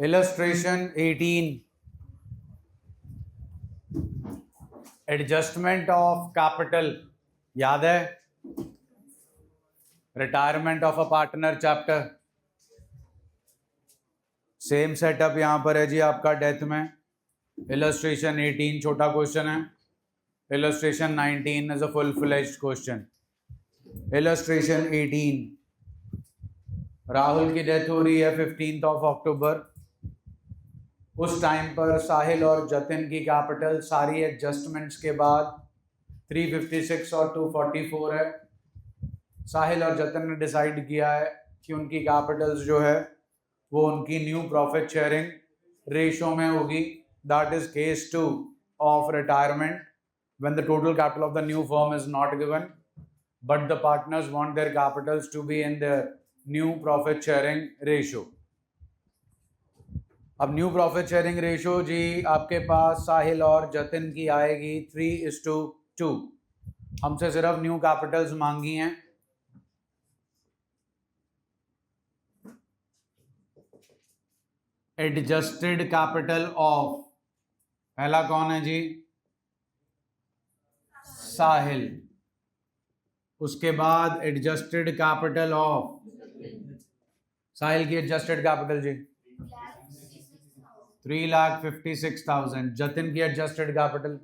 Illustration 18. Adjustment of capital याद है? Retirement of a partner chapter. Same setup यहां पर है जी आपका डेथ में। इलस्ट्रेशन 18 छोटा क्वेश्चन है। Illustration 19 is a full fledged question. Illustration 18, Rahul की डेथ हो रही है 15 अक्टूबर। उस टाइम पर साहिल और जतिन की कैपिटल सारी एडजस्टमेंट्स के बाद 356 और 244 है। साहिल और जतिन ने डिसाइड किया है कि उनकी कैपिटल्स जो है वो उनकी न्यू प्रॉफिट शेयरिंग रेशो में होगी। That is case 2 of retirement, when the total capital of the new firm is not given but the partners want their capitals to be in the new profit sharing ratio. अब new profit sharing ratio जी आपके पास साहिल और जतिन की आएगी 3:2। हमसे सिर्फ new Capitals मांगी हैं। एडजस्टेड कैपिटल ऑफ, पहला कौन है जी? साहिल। उसके बाद एडजस्टेड कैपिटल ऑफ साहिल की एडजस्टेड कैपिटल जी 3,56,000। जतिन की adjusted capital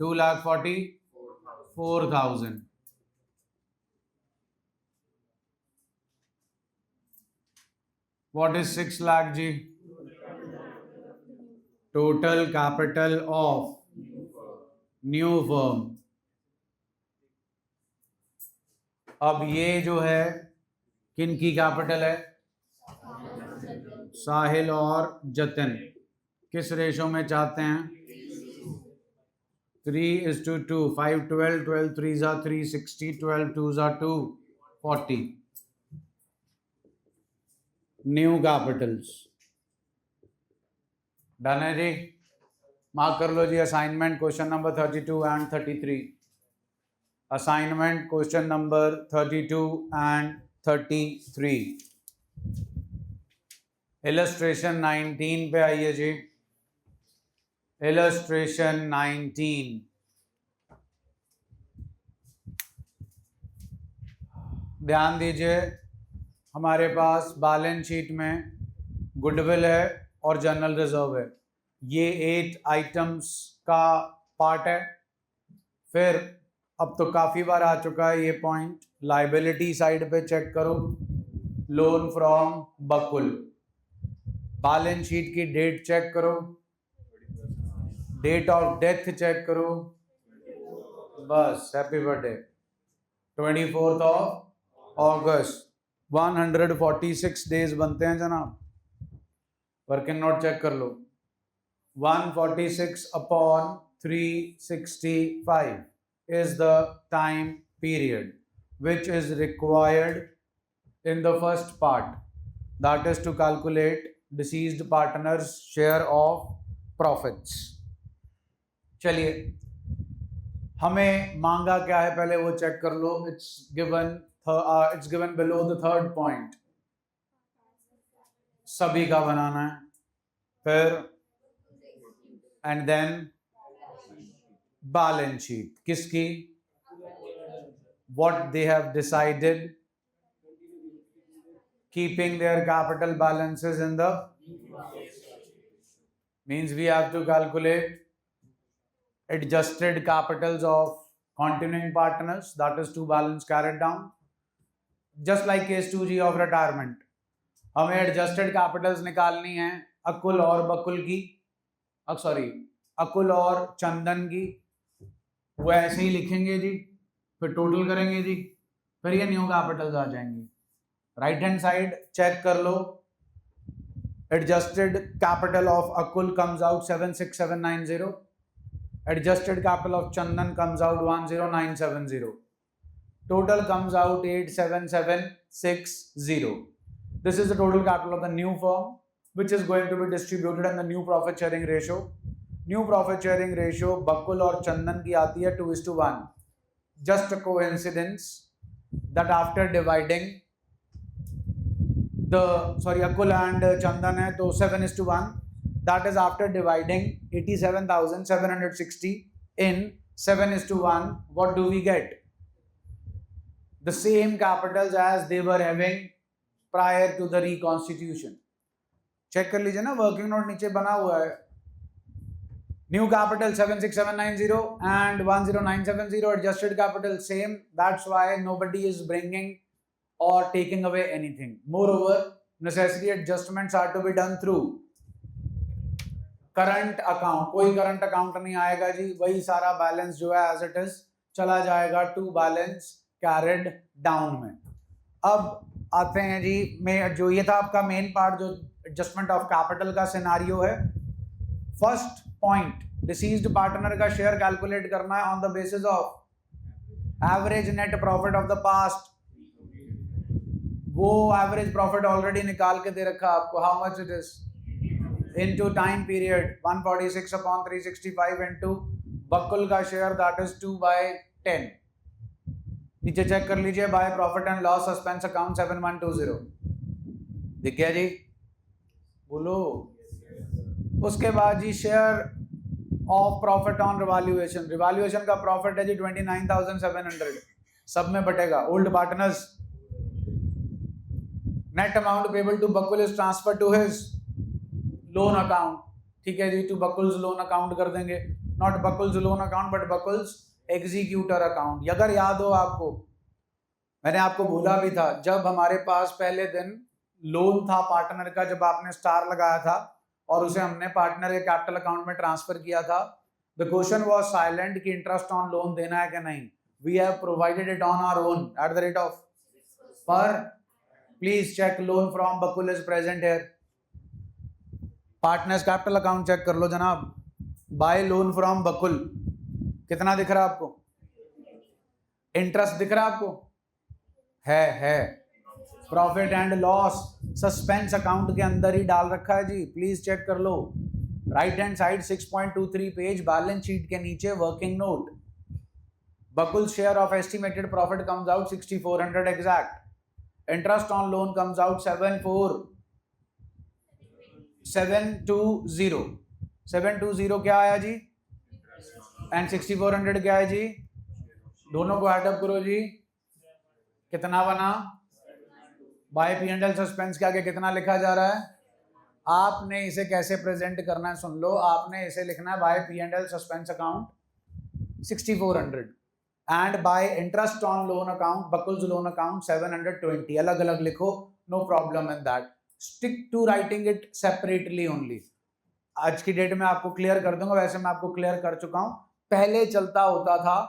2,44,000। What is 6 lakh जी? Total capital of new firm. अब ये जो है किन की कैपिटल है? साहिल और जतिन। किस रेशो में चाहते हैं? 3:2। 5 12, 12 3 360, 12 2 240। न्यू कैपिटल्स डन है जी। मार्क कर लो जी assignment question number 32 and 33। Assignment question number 32 and 33। Illustration 19 पे आइए जी। इलस्ट्रेशन 19, ध्यान दीजिए। हमारे पास बैलेंस शीट में गुडविल है और जनरल रिजर्व है। ये 8 आइटम्स का पार्ट है। फिर अब तो काफ़ी बार आ चुका है ये पॉइंट, लाइबिलिटी साइड पे चेक करो। Loan from Bakul. Balance sheet की डेट चेक करो, डेट ऑफ डेथ चेक करो। बस हैप्पी बर्थडे 24 अगस्त। 146 डेज बनते हैं जनाब। वर्किंग नोट चेक कर लो। 146 upon 365 is the time period which is required in the first part, that is to calculate deceased partner's share of profits। चलिए हमें मांगा क्या है पहले वो चेक कर लो। it's given below the third point। सभी का बनाना है। फिर एंड देन बैलेंस शीट किसकी? what they have decided, keeping their capital balances in the means we have to calculate adjusted capitals of continuing partners, that is to balance carried down, just like case 2G of retirement। हमें adjusted capitals निकालनी है अकुल और बकुल की, अकुल और चंदन की। वो ऐसे ही लिखेंगे जी, फिर टोटल करेंगे जी, फिर ये न्यू कैपिटल्स आ जाएंगी। राइट हैंड साइड चेक कर लो। Adjusted capital of Akul comes out 76790। Adjusted capital of Chandan comes out 10970। Total comes out 87760। This is the total capital of the new firm which is going to be distributed in the new profit sharing ratio। New profit sharing ratio Bakul और चंदन की आती है 2:1। Just a coincidence that after dividing Akul and Chandan है, तो 7:1. That is after dividing 87,760 in 7:1. What do we get? The same capitals as they were having prior to the reconstitution. Check कर लीजिए ना, working note नीचे बना हुआ है. New capital 76790 and 10970, adjusted capital same. That's why nobody is bringing or taking away anything. Moreover, necessary adjustments are to be done through current account. कोई current account नहीं आएगा जी, वही सारा बैलेंस जो है as it is चला जाएगा to balance carried down में. अब आते हैं जी, मैं जो ये था आपका मेन पार्ट जो एडजस्टमेंट ऑफ कैपिटल का सिनारियो है. फर्स्ट पॉइंट, डिसीज्ड पार्टनर का शेयर कैलकुलेट करना है on the basis of average net profit of the past. वो एवरेज प्रॉफिट ऑलरेडी निकाल के दे रखा आपको, how much it is into time period 146/365 into Bakul का शेयर दैट इज 2/10. नीचे चेक कर लीजिए, by profit and loss suspense account 7120. दिख गया जी, बोलो. उसके बाद जी share of profit on revaluation. Revaluation का प्रॉफिट है जी 29,700, सब में बटेगा. Old partners, net amount payable to Bakul is transfer to his loan account. ठीक है जी, टू बकुल्स लोन अकाउंट कर देंगे. Not Bakul's loan account but Bakul's executor account. अगर याद हो आपको, मैंने आपको बोला भी था जब हमारे पास पहले दिन लोन था पार्टनर का, जब आपने स्टार लगाया था और उसे हमने पार्टनर के कैपिटल अकाउंट में ट्रांसफर किया था, द क्वेश्चन वाज साइलेंट कि इंटरेस्ट ऑन लोन देना है कि नहीं. We have provided it on our own at the rate of per. Please check loan from Bakul is present here. Partners capital account check कर लो जनाब. बाय लोन फ्रॉम बकुल कितना दिख रहा है आपको? इंटरेस्ट दिख रहा है आपको? है. Profit and loss suspense account के अंदर ही डाल रखा है जी, प्लीज चेक कर लो. Right hand side 6.23 page, balance sheet के नीचे working note. Bakul share of estimated profit comes out 6400 exact. Interest on loan comes out 720 क्या आया जी, एंड 6400 क्या है जी. दोनों को एडअप करो जी, कितना बना? Bye P and L suspense के आगे कितना लिखा जा रहा है? आपने इसे कैसे प्रेजेंट करना है सुन लो. आपने इसे लिखना है by P and L suspense account 6400 and by interest on loan account Bakul's loan account 720. अलग अलग लिखो, no problem in that. Stick to writing it separately only. आज की डेट में आपको क्लियर कर दूंगा, वैसे मैं आपको क्लियर कर चुका हूं. पहले चलता होता था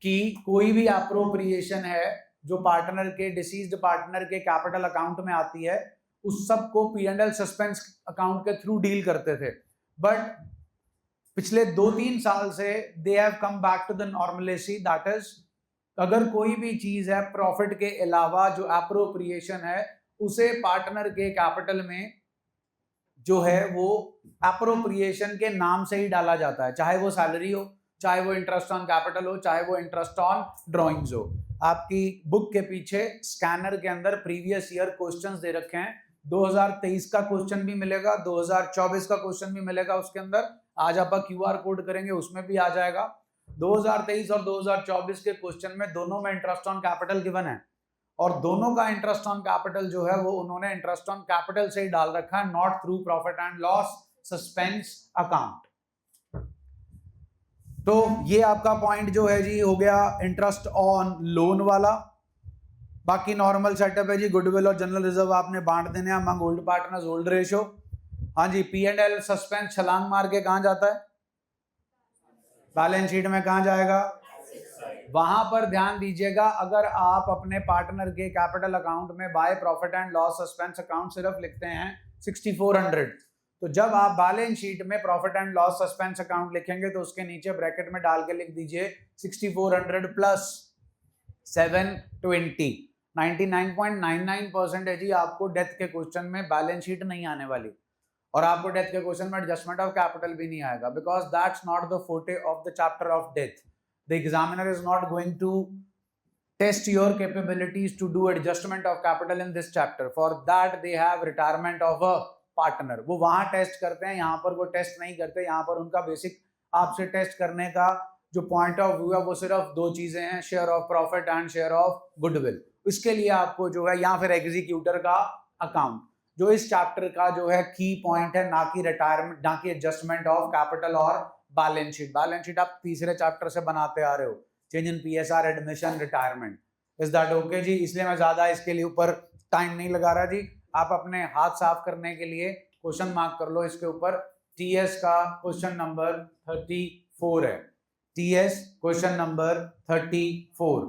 कि कोई भी अप्रोप्रिएशन है जो पार्टनर के, डिसीज्ड पार्टनर के कैपिटल अकाउंट में आती है, उस सब को P and L suspense account के थ्रू डील करते थे. बट पिछले 2-3 साल से they have come back to the normalcy. That is, अगर कोई भी चीज है प्रॉफिट के अलावा जो अप्रोप्रिएशन है, उसे पार्टनर के कैपिटल में जो है वो अप्रोप्रिएशन के नाम से ही डाला जाता है. चाहे वो सैलरी हो, चाहे वो इंटरेस्ट ऑन कैपिटल हो, चाहे वो इंटरेस्ट ऑन ड्रॉइंग्स हो. आपकी बुक के पीछे स्कैनर के अंदर प्रीवियस ईयर क्वेश्चंस दे रखे हैं. 2023 का क्वेश्चन भी मिलेगा, 2024 का क्वेश्चन भी मिलेगा. उसके अंदर आज आप क्यूआर कोड करेंगे, उसमें भी आ जाएगा. 2023 और 2024 के क्वेश्चन में दोनों में इंटरेस्ट ऑन कैपिटल गिवन है, और दोनों का इंटरेस्ट ऑन कैपिटल जो है वो उन्होंने इंटरेस्ट ऑन कैपिटल से ही डाल रखा है, not through profit and loss suspense account. तो ये आपका पॉइंट जो है जी हो गया इंटरेस्ट ऑन लोन वाला. बाकी नॉर्मल सेटअप है जी. गुडविल और जनरल रिजर्व आपने बांट देने among old partners, old ratio. हाँ जी, पी एंड एल सस्पेंस छलांग मार के कहां जाता है? बैलेंस शीट में. कहां जाएगा? वहां पर ध्यान दीजिएगा, अगर आप अपने पार्टनर के कैपिटल अकाउंट में bye profit and loss suspense account सिर्फ लिखते हैं 6400, तो जब आप बैलेंस शीट में profit and loss suspense account लिखेंगे तो उसके नीचे ब्रैकेट में डाल के लिख दीजिए 6400 प्लस 720. 99.99% है जी आपको डेथ के क्वेश्चन में बैलेंस शीट नहीं आने वाली, और आपको डेथ के क्वेश्चन में एडजस्टमेंट ऑफ कैपिटल भी नहीं आएगा, because that's not the forte of the chapter of death. The examiner is not going to test your capabilities to do adjustment of capital in this chapter. For that they have retirement of a partner. वो वहां test करते हैं, यहाँ पर वो test नहीं करते. यहाँ पर उनका बेसिक आपसे टेस्ट करने का जो पॉइंट ऑफ व्यू है वो सिर्फ दो चीजें हैं, share of profit and share of goodwill. इसके लिए आपको जो है या फिर एग्जीक्यूटर का अकाउंट, जो इस चैप्टर का जो है की पॉइंट है, ना कि रिटायरमेंट, ना कि एडजस्टमेंट ऑफ कैपिटल और बैलेंस शीट. बैलेंस शीट आप तीसरे चैप्टर से बनाते आ रहे हो, change in PSR, admission, retirement. Is that okay जी? इसलिए मैं ज्यादा इसके लिए ऊपर टाइम नहीं लगा रहा जी. आप अपने हाथ साफ करने के लिए क्वेश्चन मार्क कर लो इसके ऊपर. टीएस का क्वेश्चन नंबर 34 है. TS question number 34.